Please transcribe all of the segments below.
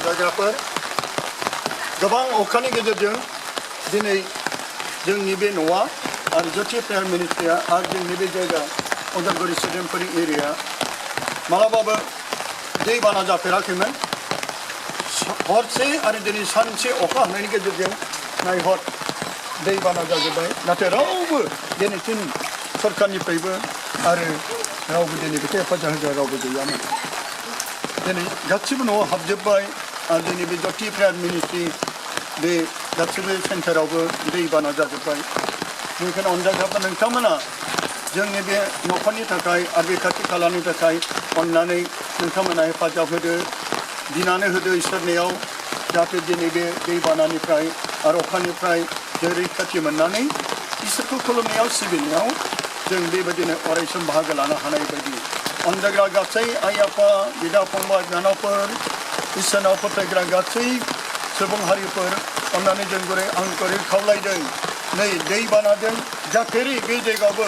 रायजोफोर गोबां अखानि गेजेरजों दिनै जोंनि बे न'आ आरो जाथि प्राइम मिनिस्ट्रिया आरो जोंनि बे जायगा उदालगुरि सुदेमपुरि एरिया मालाबाबो दैबाना जाफेराखैमोन हरसे आरो दिनै सानसे अखा हानायनि गेजेरजों नायहर दैबाना जाजोब्बाय नाथाय रावबो दिनैसिम सरकारनिफ्रायबो आरो रावबो दिनै बेखौ हेफाजाब होग्रा रावबो गैयामोन दिनै गासिबो न'आव हाबजोब्बाय आरो दिनै बे जाथि प्राइम मिनिस्ट्रि बे गासिबो सेन्टारावबो दैबाना जाजोब्बाय बेनिखायनो अनजाग्राफ्रा नोंथांमोना जोंनि बे न'खरनि थाखाय आरो बे खाथि खालानि थाखाय अननानै नोंथांमोना हेफाजाब होदो बिनानै होदो इसोरनियाव जाहाथे दिनै बे दैबानानिफ्राय आरो अखानिफ्राय जों रैखाथि मोननानै इसोरखौ खुलुमनायाव सिबिनायाव जों बेबायदिनो अरायसम बाहागो लानो हानाय बायदि अनजाग्रा गासै आइ आफा बिदा फंबाय बिनानावफोर इसोरनाव फोथायग्रा गासै सुबुं हारिफोर अननानै जों गुरै आं गुरै खावलायदों नै दैबानाजों जाफेरै बे जायगायावबो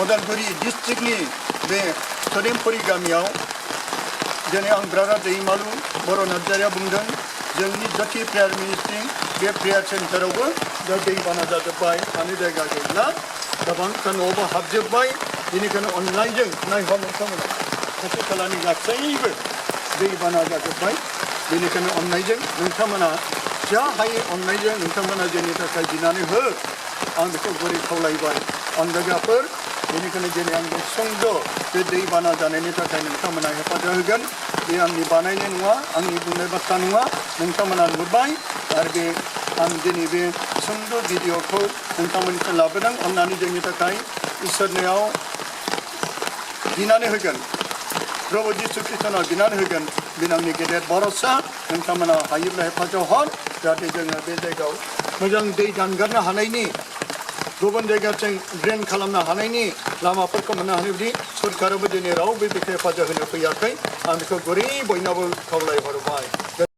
उदालगुरि डिस्ट्रिक्टनि बे सुदेमपुरि गामियाव दिनै आं ब्रादार दैमालु बर' नार्जारिया बुंदों जोंनि जाथि प्रेयार मिनिस्ट्रि बे प्रेयार सेन्टारावबो दा दैबाना जाजोब्बाय थानो जायगा गैला गोबांथा न'आवबो हाबजोब्बाय बेनिखायनो अननायजों नायहर नोंथांमोना खाथि खालानि गासैबो दैबाना जाजोब्बाय बेनिखायनो अननायजों नोंथांमोना जा हायो अननायजों नोंथांमोना जोंनि थाखाय बिनानै हो आं बेखौ गुरै खावलायबाय अनजाग्राफोर बेनिखायनो दिनै आं बे सुंद' बे दैबाना जानायनि थाखाय नोंथांमोना हेफाजाब होगोन बे आंनि बानायनाय नङा आंनि बुंनाय बाथ्रा नङा नोंथांमोना नुबाय आरो बे आं दिनै बे सुंद' भिडिअखौ नोंथांमोननिफ्राय लाबोदों अननानै जोंनि थाखाय इसोरनियाव बिनानै होगोन प्रभु जिसु ख्रिस्टनाव बिनानै होगोन बे आंनि गेदेर भरसा नोंथांमोना हायोब्ला हेफाजाब हर जाहाथे जोङो बे जायगायाव मोजां दै दानगारनो हानायनि गुबुन जायगाजों ड्रेन खालामनो हानायनि लामाफोरखौ मोननो हानायबायदि सरकाराबो दिनै रावबो बेखौ हेफाजाब होनो फैयाखै आं बेखौ गुरै बयनावबो खावलायहरबाय